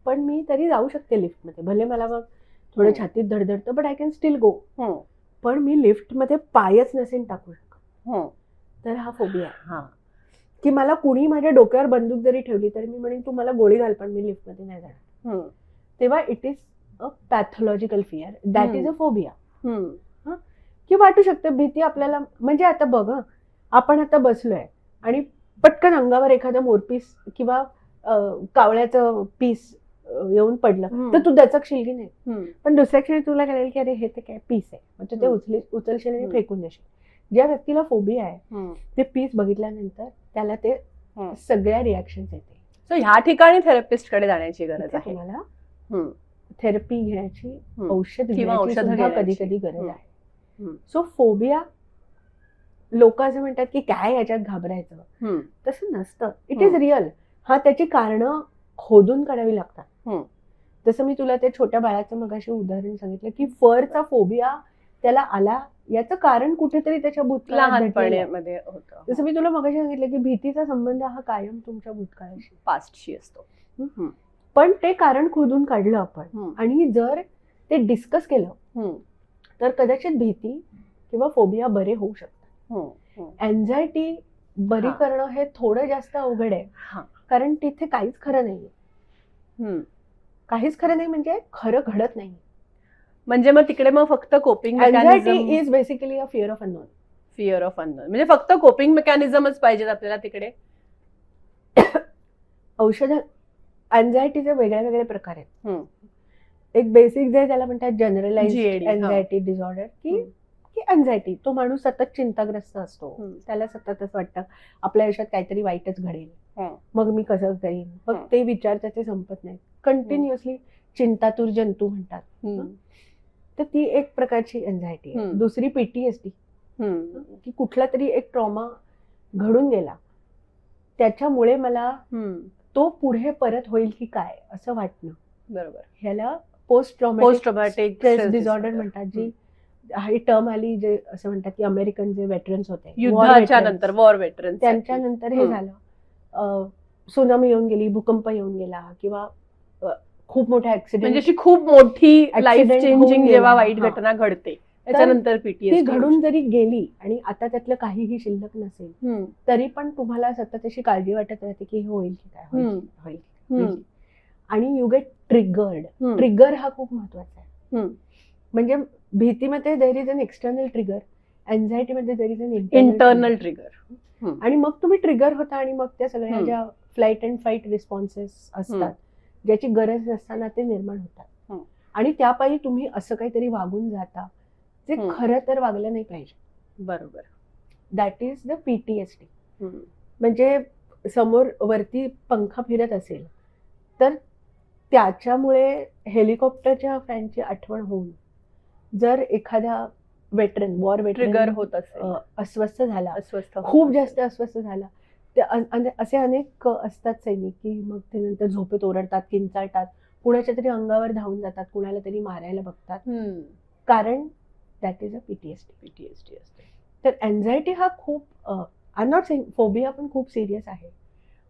पण मी तरी जाऊ शकते लिफ्टमध्ये, भले मला मग थोडं छातीत धडधडतं, बट आय कॅन स्टील गो. पण मी लिफ्टमध्ये पायच नसेल टाकू शकत, तर हा फोबिया आहे. की मला कुणी माझ्या डोक्यावर बंदूक जरी ठेवली तरी मी म्हणेन तू मला गोळी घाल, पण मी लिफ्टमध्ये नाही जाणार. तेव्हा it is a pathological fear, that is a phobia. की वाटू शकतं भीती आपल्याला. म्हणजे आता बघ, आपण आता बसलोय आणि पटकन अंगावर एखादं मोरपीस किंवा कावळ्याचं पीस येऊन पडलं तर तू दचकशील की नाही, पण दुसऱ्या क्षणी तुला कळेल की अरे हे तर काय पीस आहे, म्हणजे ते उचलशील आणि फेकून देशील. ज्या व्यक्तीला फोबिया आहे ते पीस बघितल्यानंतर त्याला ते सगळ्या रिॲक्शन्स येते. सो ह्या ठिकाणी थेरपिस्ट कडे जाण्याची गरज आहे, तुम्हाला थेरपी घ्यायची, औषध किंवा औषध कधी कधी गरज आहे. सो फोबिया, लोक असं म्हणतात की काय याच्यात घाबरायचं, तसं नसतं. It is real. हा त्याची कारणं खोदून काढावी लागतात. जसं मी तुला ते छोट्या बाळाचं मगाशी उदाहरण सांगितलं की फरचा फोबिया त्याला आला, याचं कारण कुठेतरी त्याच्या भूतकाळामध्ये होतं. जसं मी तुला मगाशी सांगितलं की भीतीचा संबंध हा कायम तुमच्या भूतकाळाशी, पास्टशी असतो. पण ते कारण खोदून काढलं आपण आणि जर ते डिस्कस केलं तर कदाचित भीती किंवा फोबिया बरे होऊ शकतात. एन्झायटी बरी करणं हे थोडं जास्त अवघड आहे, कारण तिथे काहीच खरं नाहीये. काहीच खरं नाही म्हणजे खरं घडत नाही. म्हणजे मग तिकडे मग फक्त coping anxiety is basically a fear of unknown. Fear of unknown म्हणजे फक्त कोपिंग मेकॅनिझमच पाहिजेत आपल्याला तिकडे. औषध एन्झायटीचे वेगळे वेगळे प्रकार आहेत. एक बेसिक जे त्याला म्हणतात जनरलाइज्ड एन्झायटी डिसऑर्डर, की एन्झायटी, तो माणूस सतत चिंताग्रस्त असतो, त्याला सततच वाटतं आपल्या आयुष्यात काहीतरी वाईटच घडेल, मग मी कसं करीन, मग ते विचार त्याचे संपत नाहीत, कंटिन्युअसली चिंतातुर जंतू म्हणतात. तर ती एक प्रकारची एन्झायटी आहे. दुसरी PTSD, की कुठला तरी एक ट्रॉमा घडून गेला, त्याच्यामुळे मला तो पुढे परत होईल की काय असं वाटणं. बरोबर. ह्याला पोस्ट ट्रॉमॅटिक स्ट्रेस डिसऑर्डर म्हणतात. जी ही टर्म आली, जे असं म्हणतात की अमेरिकन जे वेटरन्स होते युद्धाच्या नंतर, वॉर वेटरन्स, त्यांच्यानंतर हे झालं. सुनामी येऊन गेली, भूकंप येऊन गेला, किंवा खूप मोठ्या ऍक्सिडेंट, म्हणजे अशी खूप मोठी लाईफ चेंजिंग जेव्हा वाईट घटना घडते त्याच्यानंतर PTSD घडून जरी गेली आणि आता त्यातलं काहीही शिल्लक नसेल तरी पण तुम्हाला सतत अशी काळजी वाटत राहते की हे होईल की काय, होईल. आणि यू गेट ट्रिगर्ड. ट्रिगर हा खूप महत्वाचा आहे. म्हणजे भीतीमध्ये there is an external trigger, एन्झायटीमध्ये there is an internal trigger. आणि मग तुम्ही ट्रिगर होता आणि मग त्या सगळ्या ज्या फ्लाईट अँड फाईट रिस्पॉन्सेस असतात ज्याची गरज नसताना ते निर्माण होतात, आणि त्यापायी तुम्ही असं काहीतरी वागून जाता जे खरं तर वागलं नाही पाहिजे. बरोबर. That is the PTSD. म्हणजे समोर वरती पंखा फिरत असेल तर त्याच्यामुळे हेलिकॉप्टरच्या फॅनची आठवण होऊन जर एखाद्या वेटरन, वॉर ट्रिगर वेटरन होत असेल, अस्वस्थ झाला, अस्वस्थ होत खूप असेल. जास्त अस्वस्थ झाला, ते असे अनेक असतात सैनिक की मग ते नंतर झोपेत ओरडतात, किंचाळतात, कुणाच्या तरी अंगावर धावून जातात, कुणाला तरी मारायला बघतात, कारण दॅट इज अ PTSD असते. तर अँझायटी हा खूप I am not saying phobia पण खूप सिरियस आहे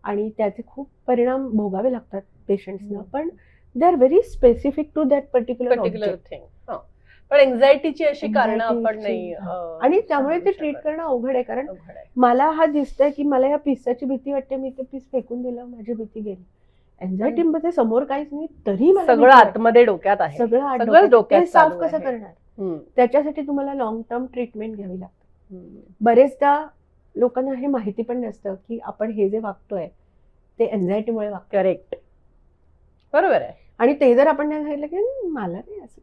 आणि त्याचे खूप परिणाम भोगावे लागतात पेशंट्सना, पण they are very specific to that particular thing. पण एन्झायटीची अशी कारण आपण नाही आणि त्यामुळे सांगू ते शकत. ट्रीट करणं अवघड आहे, कारण अवघड आहे. मला हा दिसतंय की मला या पिसाची भीती वाटते, मी ते पीस फेकून दिलं, माझी भीती गेली. अँझायटी मध्ये समोर काहीच नाही तरी मला सगळं भीती वाटते. आतमध्ये डोक्यात आहे, सगळं आत सगळं डोक्यात ते साफ चालू कसं आहे. करणार? त्याच्यासाठी तुम्हाला लॉंग टर्म ट्रीटमेंट घ्यावी लागते. बरेचदा लोकांना हे माहिती पण नसतं की आपण हे जे वागतोय ते अँझायटीमुळे वागतोय. करेक्ट, बरोबर आहे. आणि ते जर आपण नाही सांगितलं की मला नाही असं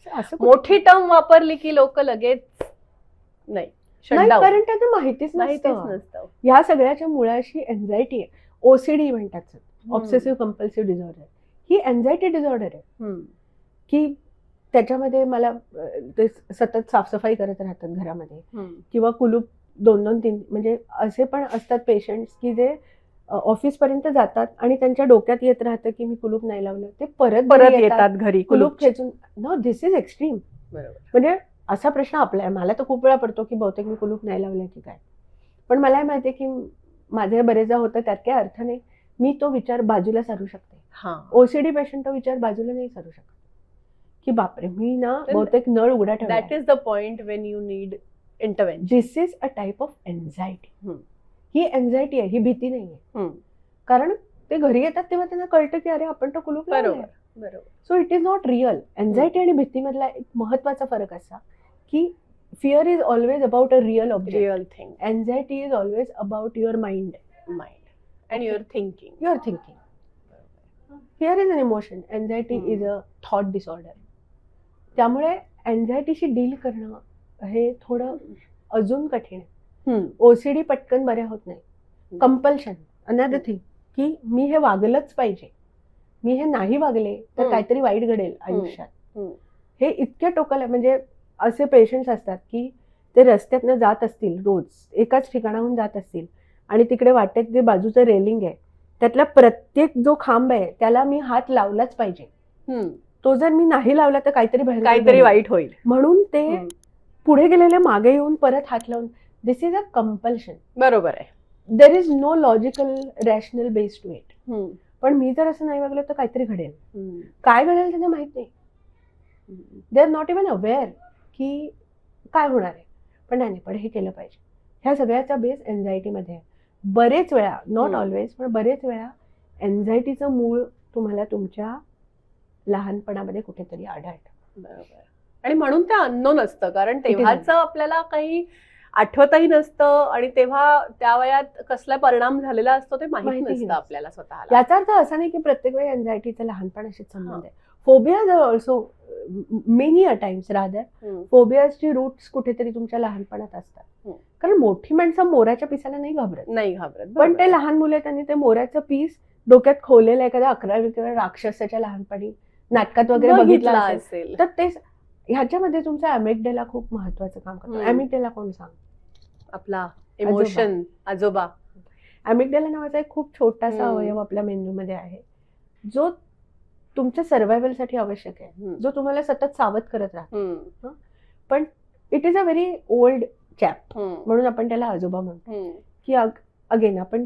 असं मोठी टर्म वापरली की लोक लगेच नाही, कारण त्यांना माहितीच नसतं. या सगळ्याच्या मुळाशी अँझायटी आहे. OCD म्हणतात, ऑब्सेसिव्ह कंपल्सिव्ह डिसऑर्डर. ही अँझायटी डिसऑर्डर आहे की त्याच्यामध्ये मला ते सतत साफसफाई करत राहतात घरामध्ये, किंवा कुलूप 2-2-3 म्हणजे असे पण असतात पेशंट्स की जे ऑफिस पर्यंत जातात आणि त्यांच्या डोक्यात येत राहतं की मी कुलूप नाही लावलं, ते परत येतात घरी कुलूप खेचून. No, this is extreme. बरोबर. म्हणजे असा प्रश्न आपला मला तर खूप वेळा पडतो की बहुतेक मी कुलूप नाही लावलं की काय, पण मला हे माहितीये की माझे बरेचदा होतं, त्यात काही अर्थ नाही, मी तो विचार बाजूला सारू शकते. OCD पेशंट तो विचार बाजूला नाही सारू शकत की बापरे मी ना बहुतेक नळ उघडा ठेवला. That is the point when you need intervention. This is a type of anxiety. He anxiety आहे, ही भीती नाहीये. कारण ते घरी येतात तेव्हा त्यांना कळतं की अरे आपण तो कुलूप लावलाय. बरोबर. So it is not real. Anxiety आणि भीतीमधला एक महत्वाचा फरक असा की fear is always about a real real thing. Anxiety is always about your mind and your thinking. Fear is an emotion, anxiety is a thought disorder. त्यामुळे अँझायटीशी deal करणं हे थोडं अजून कठीण आहे. OCD पटकन बऱ्या होत नाही. कंपल्शन, अनदर थिंग, की मी हे वागलंच पाहिजे, मी हे नाही वागले तर काहीतरी वाईट घडेल आयुष्यात. हे इतक्या टोकाला, म्हणजे असे पेशंट्स असतात की ते रस्त्यातनं जात असतील, रोज एकाच ठिकाणाहून जात असतील आणि तिकडे वाटेत जे बाजूचं रेलिंग आहे त्यातला प्रत्येक जो खांब आहे त्याला मी हात लावलाच पाहिजे, तो जर मी नाही लावला तर काहीतरी वाईट होईल, म्हणून ते पुढे गेलेले मागे येऊन परत हात लावून. This is a compulsion. बरोबर आहे. There is no logical rational base to it. पण मी जर असं नाही वागलं तर काहीतरी घडेल. काय घडेल त्यांना माहित नाही. They are not even aware की काय होणार आहे, पण नाही, पण हे केलं पाहिजे. ह्या सगळ्याचा बेस अँझायटीमध्ये आहे. बरेच वेळा, नॉट ऑलवेज, पण बरेच वेळा अँझायटीचं मूळ तुम्हाला तुमच्या लहानपणामध्ये कुठेतरी आढळतं. बरोबर. आणि म्हणून ते अननोन असतं, कारण तेव्हाच आपल्याला काही आठवतही नसतं आणि तेव्हा त्या वयात कसला परिणाम झालेला असतो ते माहिती नसतं आपल्याला स्वतःला. याचा अर्थ असा नाही की प्रत्येक वेळी अँझायटीचा लहानपणाशीच संबंध आहे. Phobias are also many a times rather फोबियाजची रूट्स कुठेतरी तुमच्या लहानपणात असतात. कारण मोठी माणसं मोराच्या पिसाला नाही घाबरत, पण ते लहान मुले त्यांनी ते मोराचं पीस डोक्यात खोवलेलं एखाद्या 11-12 राक्षसाच्या लहानपणी नाटकात वगैरे बघितलं असेल तर ते ह्याच्यामध्ये तुमचा अॅमिग्डाला खूप महत्वाचं काम करतो. अॅमिग्डाला कोण सांग? आपला इमोशन आजोबा. अॅमिग्डाला नावाचा एक खूप छोटासा अवयव आपल्या मेंदूमध्ये आहे जो तुमच्या सर्व्हायव्हलसाठी आवश्यक आहे, जो तुम्हाला सतत सावध करत राहतो. पण it is a very old chap, म्हणून आपण त्याला आजोबा म्हणतो. की अगेन आपण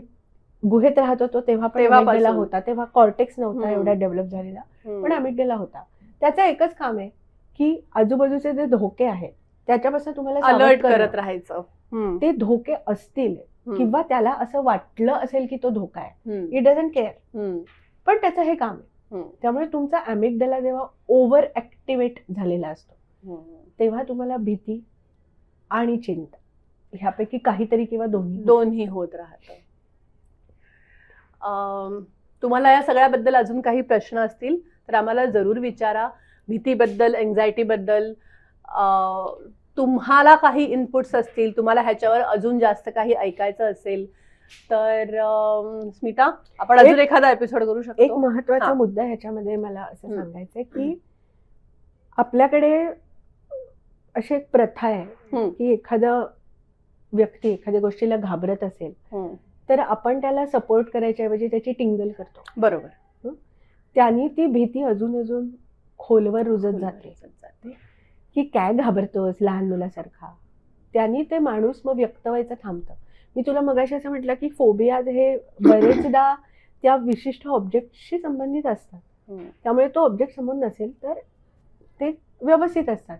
गुहेत राहत होतो तेव्हा पण अॅमिग्डाला होता, तेव्हा कॉर्टेक्स नव्हता एवढा डेव्हलप झालेला, पण अॅमिग्डाला होता. त्याचं एकच काम आहे की आजूबाजूचे जे धोके आहेत त्याच्यापासून तुम्हाला अलर्ट करत राहायचं. ते धोके असतील किंवा त्याला असं वाटलं असेल की तो धोका आहे, इट डझंट केअर, पण त्याचं हे काम आहे. त्यामुळे तुमचा अॅमिग्डाला जेव्हा ओव्हर ऍक्टिव्हेट झालेला असतो तेव्हा तुम्हाला भीती आणि चिंता ह्यापैकी काहीतरी किंवा दोन्ही होत राहतं. तुम्हाला या सगळ्याबद्दल अजून काही प्रश्न असतील तर आम्हाला जरूर विचारा. भीतीबद्दल, अँझायटीबद्दल तुम्हाला काही इनपुट्स असतील, तुम्हाला ह्याच्यावर अजून जास्त काही ऐकायचं असेल तर स्मिता, आपण अजून एखादा एपिसोड करू एक शकतो. महत्वाचा हा. मुद्दा ह्याच्यामध्ये मला असं हम्म. सांगायचंय की आपल्याकडे अशी एक प्रथा आहे हम्म. की एखादा व्यक्ती एखाद्या गोष्टीला घाबरत असेल हम्म. तर आपण त्याला सपोर्ट करायच्या ऐवजी त्याची टिंगल करतो. बरोबर. त्यांनी ती भीती अजून अजून खोलवर रुजत जाते की काय घाबरतोस लहान मुलासारखा. त्यांनी ते माणूस मग व्यक्त व्हायचं थांबतं. मी तुला मगाशी असं म्हटलं की फोबियाज हे बरेचदा त्या विशिष्ट ऑब्जेक्टशी संबंधित असतात. त्यामुळे तो ऑब्जेक्ट समोर नसेल तर ते व्यवस्थित असतात.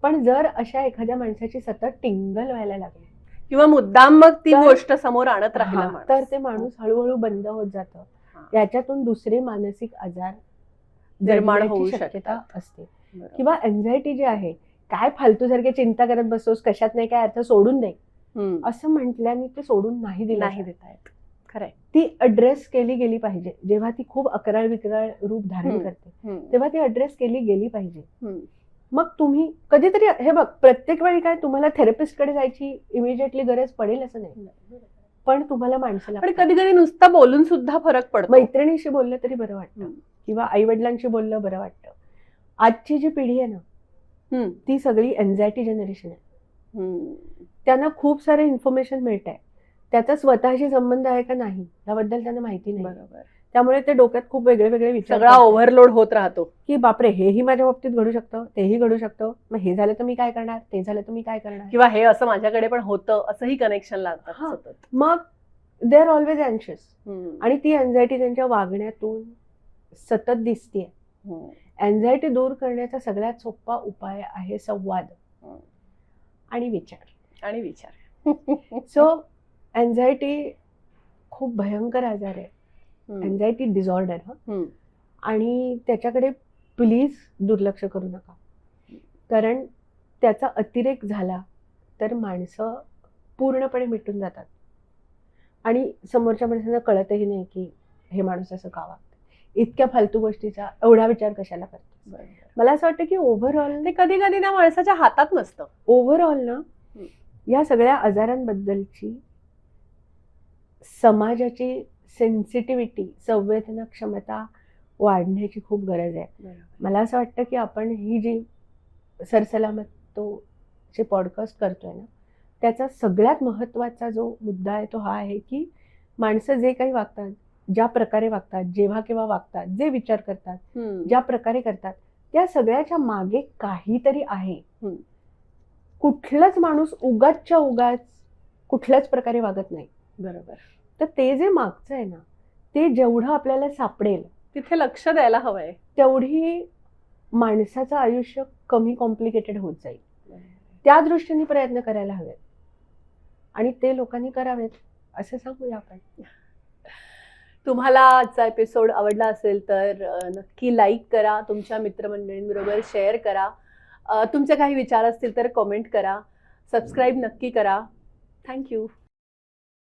पण जर अशा एखाद्या माणसाची सतत टिंगल व्हायला लागली किंवा मुद्दाम मग ती तर- गोष्ट समोर आणत राहिला हा, माणूस, तर ते माणूस हळूहळू बंद होत जातं. याच्यातून दुसरे मानसिक आजार निर्माण जडण्याची होऊ शक्यता शकतात. असते. बरोबर. किंवा एन्झायटी जी आहे, काय फालतू सारखे चिंता करत बसतोस, कशात नाही काय अर्थ, सोडून दे हम्म. असं म्हटल्याने ते सोडून नाही दिलं नाही जात. देता येत. खरंय. ती अड्रेस केली गेली पाहिजे. जेव्हा ती खूप अकराळ विकराळ रूप धारण हम्म. करते हम्म. तेव्हा ती अड्रेस केली गेली पाहिजे. हम्म. मग तुम्ही कधीतरी हे बघ, प्रत्येक वेळी काय तुम्हाला थेरपिस्ट कडे जायची इमिजिएटली गरज पडेल असं नाही, पण तुम्हाला माणसं पण लागतात. कधी कधी नुसतं बोलून सुद्धा फरक पडतो. मैत्रिणीशी बोललं तरी बरं वाटतं हम्म. किंवा आई वडिलांशी बोललं बरं वाटतं. आजची जी पिढी आहे ना हम्म. ती सगळी एन्झायटी जनरेशन आहे. हम्म. त्यांना खूप सारे इन्फॉर्मेशन मिळत आहे, त्याचा स्वतःशी संबंध आहे का नाही याबद्दल त्यांना माहिती नाही. बरोबर. त्यामुळे ते डोक्यात खूप वेगळे वेगळे विचार सगळा करतात. ओव्हरलोड होत राहतो. की बापरे, हेही माझ्या बाबतीत घडू शकतं, तेही घडू शकतं, मग हे झालं तर मी काय करणार, ते झालं तर मी काय करणार. किंवा हे असं माझ्याकडे पण होतं, असंही कनेक्शन लागतात हा. सतत. मग दे आर ऑलवेज अँशियस. हम्म. आणि ती एन्झायटी त्यांच्या वागण्यातून सतत दिसते. हम्म. एन्झायटी दूर करण्याचा सगळ्यात सोपा उपाय आहे संवाद हम्म. आणि विचार. आणि विचार. सो एन्झायटी खूप भयंकर आजार आहे, एन्झायटी डिसऑर्डर. हम्म. आणि त्याच्याकडे प्लीज दुर्लक्ष करू नका, कारण त्याचा अतिरेक झाला तर माणसं पूर्णपणे मिटून जातात आणि समोरच्या माणसांना कळतही नाही की हे माणूस असं का वागतं, इतक्या फालतू गोष्टीचा एवढा विचार कशाला करतो. बरोबर. मला असं वाटतं की ओव्हरऑल ते कधी कधी त्या माणसाच्या हातात नसतं. ना या सगळ्या आजारांबद्दलची समाजाची सेन्सिटिव्हिटी, संवेदना क्षमता वाढण्याची खूप गरज आहे. मला असं वाटतं की आपण ही जी सरसलामत तो जे पॉडकास्ट करतोय ना, त्याचा सगळ्यात महत्त्वाचा जो मुद्दा आहे तो हा आहे की माणसं जे काही वागतात, ज्या प्रकारे वागतात, जेव्हा केव्हा वागतात, जे विचार करतात, ज्या प्रकारे करतात, त्या सगळ्याच्या मागे काहीतरी आहे. कुठलाच माणूस उगाचच्या उगाच कुठल्याच प्रकारे वागत नाही. बरोबर. तर ते जे मागचं आहे ना, ते जेवढं आपल्याला सापडेल तिथे लक्ष द्यायला हवंय, तेवढी माणसाचं आयुष्य कमी कॉम्प्लिकेटेड होत जाईल. त्या दृष्टीने प्रयत्न करायला हवेत आणि ते लोकांनी करावेत असं सांगूया आपण. तुम्हाला आजचा एपिसोड आवडला असेल तर नक्की लाईक करा, तुमच्या मित्रमंडळींबरोबर शेअर करा, तुमचे काही विचार असतील तर कमेंट करा, सबस्क्राईब नक्की करा. थँक्यू.